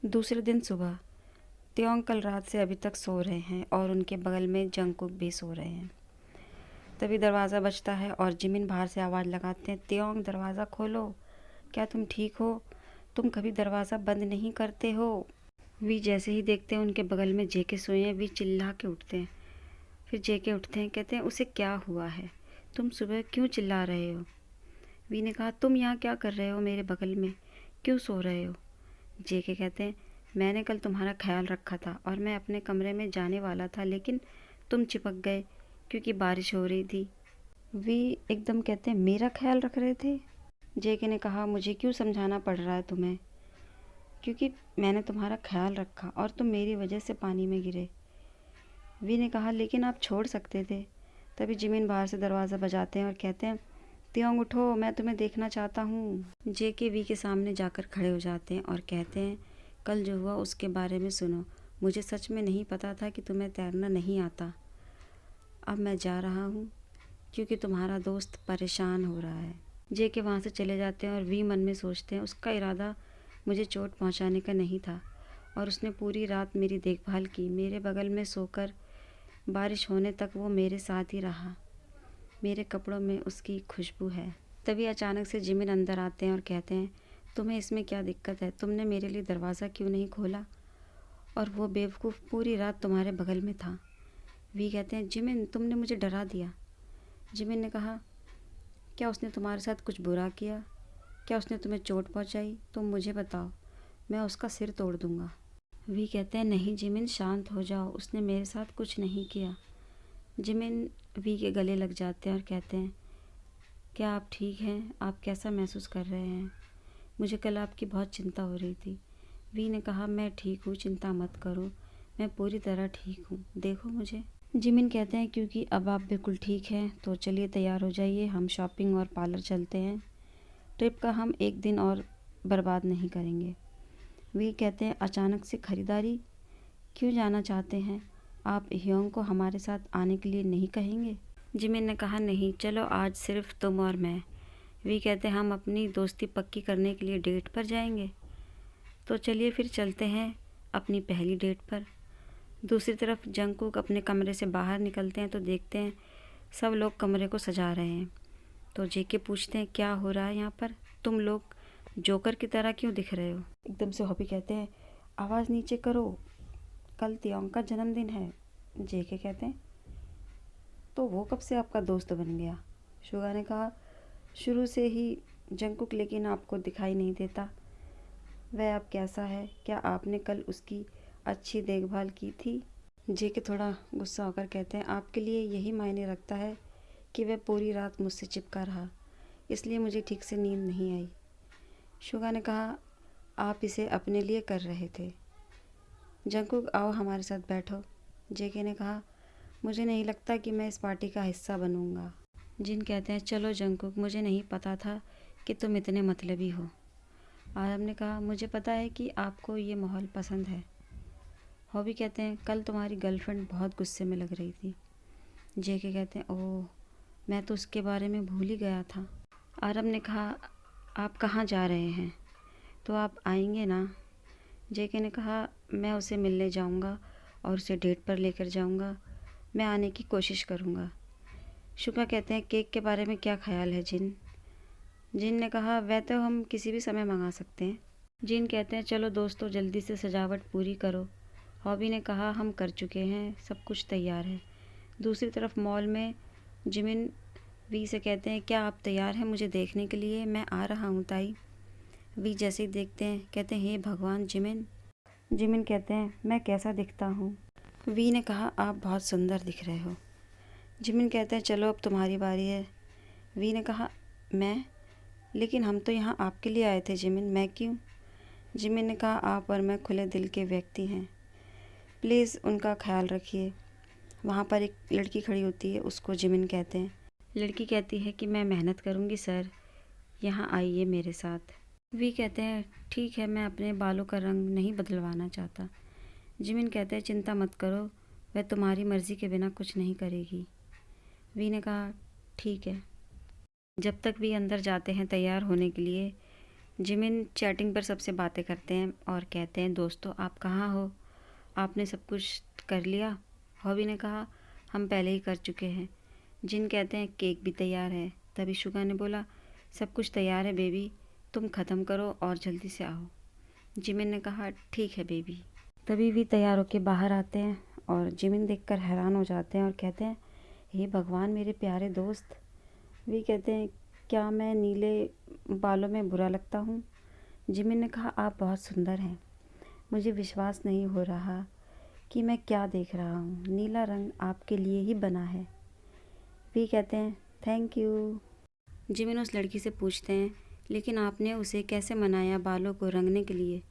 दूसरे दिन सुबह त्योंग कल रात से अभी तक सो रहे हैं और उनके बगल में जंगकुक भी सो रहे हैं। तभी दरवाज़ा बजता है और जिमिन बाहर से आवाज़ लगाते हैं, त्योंग दरवाज़ा खोलो, क्या तुम ठीक हो? तुम कभी दरवाज़ा बंद नहीं करते हो। वी जैसे ही देखते हैं उनके बगल में जेके सोए हैं, वी चिल्ला के उठते हैं। फिर जेके उठते हैं, कहते हैं उसे क्या हुआ है, तुम सुबह क्यों चिल्ला रहे हो? वी ने कहा, तुम यहाँ क्या कर रहे हो मेरे बगल में, क्यों सो रहे हो? जेके कहते हैं, मैंने कल तुम्हारा ख्याल रखा था और मैं अपने कमरे में जाने वाला था, लेकिन तुम चिपक गए क्योंकि बारिश हो रही थी। वी एकदम कहते हैं, मेरा ख्याल रख रहे थे? जेके ने कहा, मुझे क्यों समझाना पड़ रहा है तुम्हें, क्योंकि मैंने तुम्हारा ख्याल रखा और तुम मेरी वजह से पानी में गिरे। वी ने कहा, लेकिन आप छोड़ सकते थे। तभी जिमिन बाहर से दरवाज़ा बजाते हैं और कहते हैं, त्योंग उठो, मैं तुम्हें देखना चाहता हूँ। जेके वी के सामने जाकर खड़े हो जाते हैं और कहते हैं, कल जो हुआ उसके बारे में सुनो। मुझे सच में नहीं पता था कि तुम्हें तैरना नहीं आता। अब मैं जा रहा हूँ क्योंकि तुम्हारा दोस्त परेशान हो रहा है। जेके वहाँ से चले जाते हैं और वी मन में सोचते हैं, उसका इरादा मुझे चोट पहुँचाने का नहीं था और उसने पूरी रात मेरी देखभाल की, मेरे बगल में सोकर बारिश होने तक वो मेरे साथ ही रहा। मेरे कपड़ों में उसकी खुशबू है। तभी अचानक से जिमिन अंदर आते हैं और कहते हैं, तुम्हें इसमें क्या दिक्कत है, तुमने मेरे लिए दरवाज़ा क्यों नहीं खोला? और वो बेवकूफ़ पूरी रात तुम्हारे बगल में था। वी कहते हैं, जिमिन तुमने मुझे डरा दिया। जिमिन ने कहा, क्या उसने तुम्हारे साथ कुछ बुरा किया? क्या उसने तुम्हें चोट पहुंचाई? तुम मुझे बताओ, मैं उसका सिर तोड़ दूंगा। वी कहते हैं, नहीं जिमिन, शांत हो जाओ, उसने मेरे साथ कुछ नहीं किया। जिमिन वी के गले लग जाते हैं और कहते हैं, क्या आप ठीक हैं? आप कैसा महसूस कर रहे हैं? मुझे कल आपकी बहुत चिंता हो रही थी। वी ने कहा, मैं ठीक हूँ, चिंता मत करो, मैं पूरी तरह ठीक हूँ, देखो मुझे। जिमिन कहते हैं, क्योंकि अब आप बिल्कुल ठीक हैं तो चलिए तैयार हो जाइए, हम शॉपिंग और पार्लर चलते हैं। ट्रिप का हम एक दिन और बर्बाद नहीं करेंगे। वी कहते हैं, अचानक से खरीदारी, क्यों जाना चाहते हैं? आप ह्योंग को हमारे साथ आने के लिए नहीं कहेंगे? जिमिन ने कहा, नहीं, चलो आज सिर्फ तुम और मैं। वी कहते हैं, हम अपनी दोस्ती पक्की करने के लिए डेट पर जाएंगे, तो चलिए फिर चलते हैं अपनी पहली डेट पर। दूसरी तरफ जंगकुक अपने कमरे से बाहर निकलते हैं तो देखते हैं सब लोग कमरे को सजा रहे हैं। तो जेके पूछते हैं, क्या हो रहा है यहाँ पर, तुम लोग जोकर की तरह क्यों दिख रहे हो? एकदम से हॉबी कहते हैं, आवाज़ नीचे करो, कल त्योंग का जन्मदिन है। जेके कहते हैं, तो वो कब से आपका दोस्त बन गया? शुगा ने कहा, शुरू से ही जंगकुक, लेकिन आपको दिखाई नहीं देता। वह अब कैसा है, क्या आपने कल उसकी अच्छी देखभाल की थी? जेके थोड़ा गुस्सा होकर कहते हैं, आपके लिए यही मायने रखता है कि वह पूरी रात मुझसे चिपका रहा, इसलिए मुझे ठीक से नींद नहीं आई। शुगा ने कहा, आप इसे अपने लिए कर रहे थे। जंगकुक, आओ हमारे साथ बैठो। जेके ने कहा, मुझे नहीं लगता कि मैं इस पार्टी का हिस्सा बनूंगा। जिन कहते हैं, चलो जंगकुक, मुझे नहीं पता था कि तुम इतने मतलबी हो। आरब ने कहा, मुझे पता है कि आपको ये माहौल पसंद है। हॉबी कहते हैं, कल तुम्हारी गर्लफ्रेंड बहुत गुस्से में लग रही थी। जेके कहते हैं, ओह, मैं तो उसके बारे में भूल ही गया था। आरब ने कहा, आप कहाँ जा रहे हैं, तो आप आएंगे ना? जेके ने कहा, मैं उसे मिलने जाऊंगा और उसे डेट पर लेकर जाऊंगा, मैं आने की कोशिश करूंगा। शुका कहते हैं, केक के बारे में क्या ख्याल है जिन? जिन ने कहा, वह तो हम किसी भी समय मंगा सकते हैं। जिन कहते हैं, चलो दोस्तों जल्दी से सजावट पूरी करो। हॉबी ने कहा, हम कर चुके हैं, सब कुछ तैयार है। दूसरी तरफ मॉल में जिमिन वी से कहते हैं, क्या आप तैयार हैं मुझे देखने के लिए? मैं आ रहा हूँ ताई। वी जैसे ही देखते हैं कहते हैं, हे भगवान जिमिन। जिमिन कहते हैं, मैं कैसा दिखता हूँ? वी ने कहा, आप बहुत सुंदर दिख रहे हो। जिमिन कहते हैं, चलो अब तुम्हारी बारी है। वी ने कहा, मैं? लेकिन हम तो यहाँ आपके लिए आए थे जिमिन, मैं क्यों? जिमिन ने कहा, आप और मैं खुले दिल के व्यक्ति हैं, प्लीज़ उनका ख्याल रखिए। वहाँ पर एक लड़की खड़ी होती है, उसको जिमिन कहते हैं। लड़की कहती है कि मैं मेहनत करूँगी सर, यहाँ आइए मेरे साथ। वी कहते हैं, ठीक है, मैं अपने बालों का रंग नहीं बदलवाना चाहता। जिमिन कहते हैं, चिंता मत करो, वह तुम्हारी मर्ज़ी के बिना कुछ नहीं करेगी। वी ने कहा, ठीक है। जब तक वी अंदर जाते हैं तैयार होने के लिए, जिमिन चैटिंग पर सबसे बातें करते हैं और कहते हैं, दोस्तों आप कहाँ हो, आपने सब कुछ कर लिया। हॉबी ने कहा, हम पहले ही कर चुके हैं। जिन कहते हैं, केक भी तैयार है। तभी शुगा ने बोला, सब कुछ तैयार है बेबी, तुम ख़त्म करो और जल्दी से आओ। जिमिन ने कहा, ठीक है बेबी। तभी वी तैयार होके बाहर आते हैं और जिमिन देखकर हैरान हो जाते हैं और कहते हैं, हे भगवान मेरे प्यारे दोस्त। वी कहते हैं, क्या मैं नीले बालों में बुरा लगता हूँ? जिमिन ने कहा, आप बहुत सुंदर हैं। मुझे विश्वास नहीं हो रहा कि मैं क्या देख रहा हूँ। नीला रंग आपके लिए ही बना है। वी कहते हैं, थैंक यू। जिमिन उस लड़की से पूछते हैं, लेकिन आपने उसे कैसे मनाया बालों को रंगने के लिए?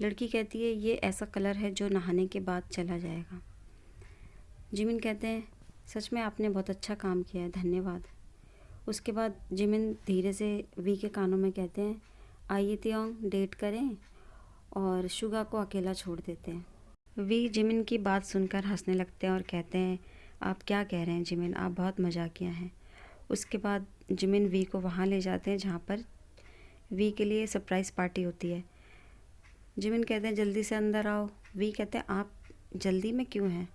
लड़की कहती है, ये ऐसा कलर है जो नहाने के बाद चला जाएगा। जिमिन कहते हैं, सच में आपने बहुत अच्छा काम किया है, धन्यवाद। उसके बाद जिमिन धीरे से वी के कानों में कहते हैं, आइए तियोंग डेट करें, और शुगा को अकेला छोड़ देते हैं। वी जिमिन की बात सुनकर हंसने लगते हैं और कहते हैं, आप क्या कह रहे हैं जिमिन, आप बहुत मजाकिया हैं। उसके बाद जिमिन वी को वहाँ ले जाते हैं जहाँ पर वी के लिए सरप्राइज़ पार्टी होती है। जिमिन कहते हैं, जल्दी से अंदर आओ। वी कहते हैं, आप जल्दी में क्यों हैं?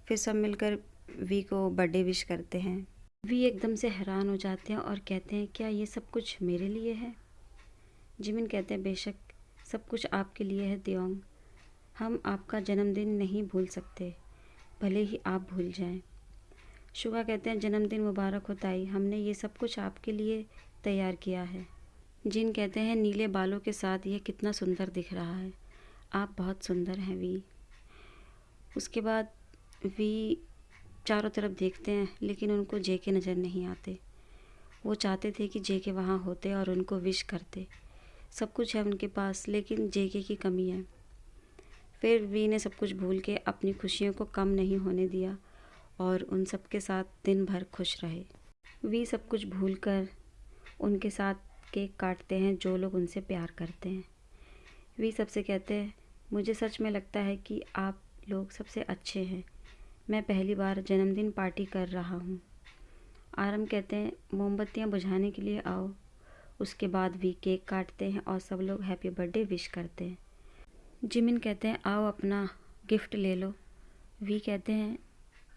फिर सब मिलकर वी को बर्थडे विश करते हैं। वी एकदम से हैरान हो जाते हैं और कहते हैं, क्या ये सब कुछ मेरे लिए है? जिमिन कहते हैं, बेशक सब कुछ आपके लिए है तियोंग। हम आपका जन्मदिन नहीं भूल सकते, भले ही आप भूल जाएं। शुगा कहते हैं, जन्मदिन मुबारक हो ताई, हमने ये सब कुछ आपके लिए तैयार किया है। जिन कहते हैं, नीले बालों के साथ यह कितना सुंदर दिख रहा है, आप बहुत सुंदर हैं वी। उसके बाद वी चारों तरफ देखते हैं, लेकिन उनको जेके नज़र नहीं आते। वो चाहते थे कि जेके वहाँ होते और उनको विश करते। सब कुछ है उनके पास, लेकिन जेके की कमी है। फिर वी ने सब कुछ भूल के अपनी खुशियों को कम नहीं होने दिया और उन सब के साथ दिन भर खुश रहे। वी सब कुछ भूल कर उनके साथ केक काटते हैं जो लोग उनसे प्यार करते हैं। वी सबसे कहते हैं, मुझे सच में लगता है कि आप लोग सबसे अच्छे हैं। मैं पहली बार जन्मदिन पार्टी कर रहा हूँ। आरम कहते हैं, मोमबत्तियाँ बुझाने के लिए आओ। उसके बाद वी केक काटते हैं और सब लोग हैप्पी बर्थडे विश करते हैं। जिमिन कहते हैं, आओ अपना गिफ्ट ले लो। वी कहते हैं,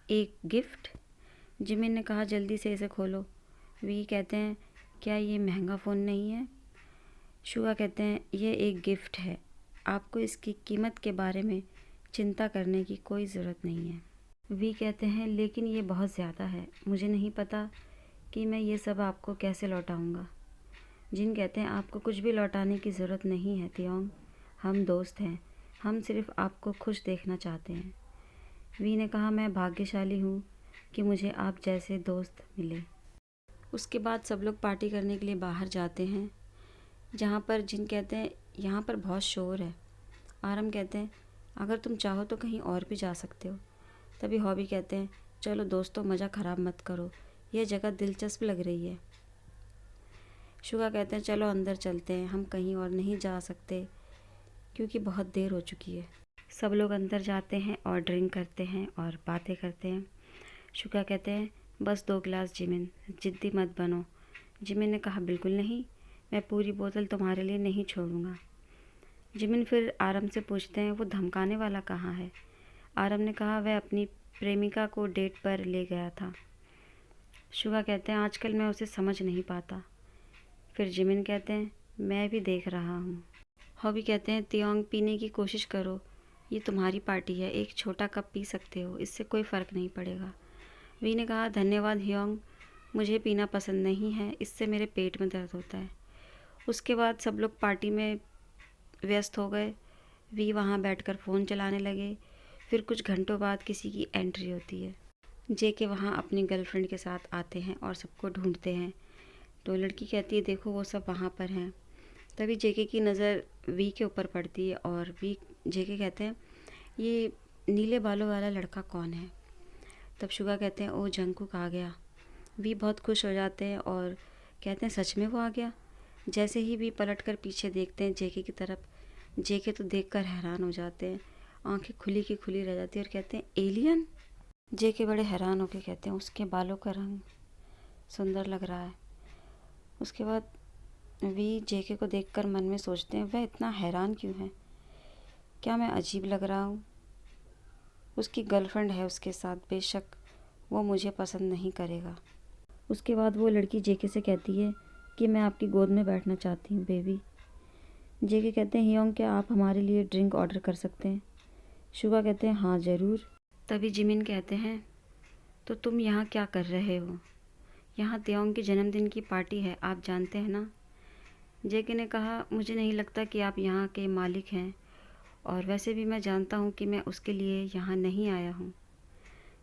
एक गिफ्ट? जिमिन ने कहा, जल्दी से इसे खोलो। वी कहते हैं, क्या ये महंगा फ़ोन नहीं है? शुगा कहते हैं, ये एक गिफ्ट है, आपको इसकी कीमत के बारे में चिंता करने की कोई ज़रूरत नहीं है। वी कहते हैं, लेकिन ये बहुत ज़्यादा है, मुझे नहीं पता कि मैं ये सब आपको कैसे लौटाऊंगा। जिन कहते हैं, आपको कुछ भी लौटाने की ज़रूरत नहीं है तियोंग, हम दोस्त हैं, हम सिर्फ आपको खुश देखना चाहते हैं। वी ने कहा, मैं भाग्यशाली हूँ कि मुझे आप जैसे दोस्त मिले। उसके बाद सब लोग पार्टी करने के लिए बाहर जाते हैं, जहाँ पर जिन कहते हैं, यहाँ पर बहुत शोर है। आरम कहते हैं, अगर तुम चाहो तो कहीं और भी जा सकते हो। तभी हॉबी कहते हैं, चलो दोस्तों मज़ा ख़राब मत करो, यह जगह दिलचस्प लग रही है। शुगा कहते हैं, चलो अंदर चलते हैं, हम कहीं और नहीं जा सकते क्योंकि बहुत देर हो चुकी है। सब लोग अंदर जाते हैं और ड्रिंक करते हैं और बातें करते हैं। शुगा कहते हैं, बस 2 गिलास जिमिन, जिद्दी मत बनो। जिमिन ने कहा, बिल्कुल नहीं, मैं पूरी बोतल तुम्हारे लिए नहीं छोड़ूंगा। जिमिन फिर आरम से पूछते हैं, वो धमकाने वाला कहाँ है? आरम ने कहा, वह अपनी प्रेमिका को डेट पर ले गया था। शुगा कहते हैं, आजकल मैं उसे समझ नहीं पाता। फिर जिमिन कहते हैं, मैं भी देख रहा हूँ। हॉबी कहते हैं, तियोंग पीने की कोशिश करो, ये तुम्हारी पार्टी है, एक छोटा कप पी सकते हो, इससे कोई फ़र्क नहीं पड़ेगा। वी ने कहा, धन्यवाद हियोंग, मुझे पीना पसंद नहीं है, इससे मेरे पेट में दर्द होता है। उसके बाद सब लोग पार्टी में व्यस्त हो गए। वी वहाँ बैठकर फ़ोन चलाने लगे। फिर कुछ घंटों बाद किसी की एंट्री होती है। जेके वहाँ अपनी गर्लफ्रेंड के साथ आते हैं और सबको ढूंढते हैं। तो लड़की कहती है, देखो वो सब वहाँ पर हैं। तभी जेके की नज़र वी के ऊपर पड़ती है और जेके कहते हैं, ये नीले बालों वाला लड़का कौन है? तब शुगा कहते हैं, ओ जंगकुक आ गया। वी बहुत खुश हो जाते हैं और कहते हैं, सच में वो आ गया? जैसे ही वी पलटकर पीछे देखते हैं जेके की तरफ, जेके तो देखकर हैरान हो जाते हैं, आंखें खुली की खुली रह जाती है और कहते हैं, एलियन? जेके बड़े हैरान होकर कहते हैं, उसके बालों का रंग सुंदर लग रहा है। उसके बाद वी जेके को देखकर मन में सोचते हैं, वह इतना हैरान क्यों है? क्या मैं अजीब लग रहा हूँ? उसकी गर्लफ्रेंड है उसके साथ, बेशक वो मुझे पसंद नहीं करेगा। उसके बाद वो लड़की जेके से कहती है कि मैं आपकी गोद में बैठना चाहती हूँ बेबी। जेके कहते हैं, हियोंग क्या आप हमारे लिए ड्रिंक ऑर्डर कर सकते हैं? शुगा कहते हैं, हाँ ज़रूर। तभी जिमिन कहते हैं, तो तुम यहाँ क्या कर रहे हो? यहाँ त्योंग के जन्मदिन की पार्टी है, आप जानते हैं ना? जेके ने कहा, मुझे नहीं लगता कि आप यहाँ के मालिक हैं, और वैसे भी मैं जानता हूँ कि मैं उसके लिए यहाँ नहीं आया हूँ।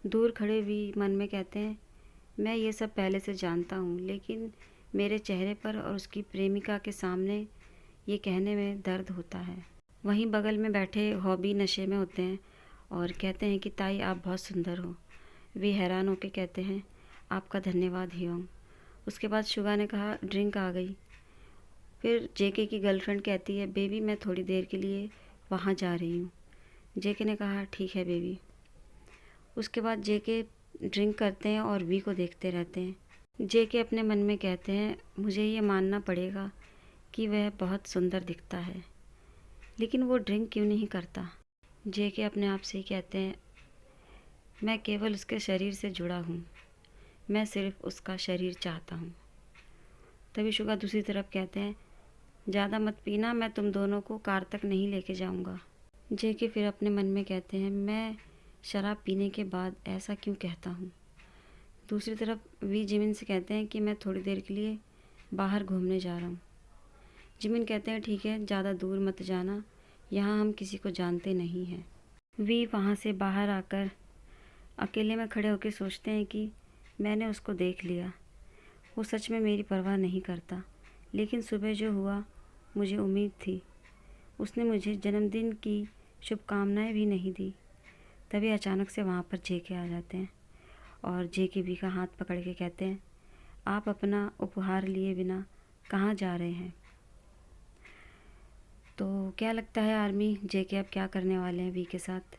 दूर खड़े वी मन में कहते हैं, मैं ये सब पहले से जानता हूँ, लेकिन मेरे चेहरे पर और उसकी प्रेमिका के सामने ये कहने में दर्द होता है। वहीं बगल में बैठे हॉबी नशे में होते हैं और कहते हैं कि ताई आप बहुत सुंदर हो। वे हैरान होकर कहते हैं, आपका धन्यवाद हियोंग। उसके बाद शुगा ने कहा, ड्रिंक आ गई। फिर जेके की गर्लफ्रेंड कहती है, बेबी मैं थोड़ी देर के लिए वहाँ जा रही हूँ। जेके ने कहा, ठीक है बेबी। उसके बाद जेके ड्रिंक करते हैं और वी को देखते रहते हैं। जेके अपने मन में कहते हैं, मुझे ये मानना पड़ेगा कि वह बहुत सुंदर दिखता है, लेकिन वो ड्रिंक क्यों नहीं करता? जेके अपने आप से ही कहते हैं, मैं केवल उसके शरीर से जुड़ा हूँ, मैं सिर्फ उसका शरीर चाहता हूँ। तभी शुगा दूसरी तरफ कहते हैं, ज़्यादा मत पीना, मैं तुम दोनों को कार तक नहीं लेके जाऊँगा। जेके फिर अपने मन में कहते हैं, मैं शराब पीने के बाद ऐसा क्यों कहता हूँ? दूसरी तरफ वी जिमिन से कहते हैं कि मैं थोड़ी देर के लिए बाहर घूमने जा रहा हूँ। जिमिन कहते हैं, ठीक है, ज़्यादा दूर मत जाना, यहाँ हम किसी को जानते नहीं हैं। वी वहाँ से बाहर आकर अकेले में खड़े होकर सोचते हैं कि मैंने उसको देख लिया, वो सच में मेरी परवाह नहीं करता, लेकिन सुबह जो हुआ मुझे उम्मीद थी। उसने मुझे जन्मदिन की शुभकामनाएं भी नहीं दी। तभी अचानक से वहाँ पर जेके आ जाते हैं और जेके वी का हाथ पकड़ के कहते हैं, आप अपना उपहार लिए बिना कहाँ जा रहे हैं? तो क्या लगता है आर्मी, जेके अब क्या करने वाले हैं वी के साथ?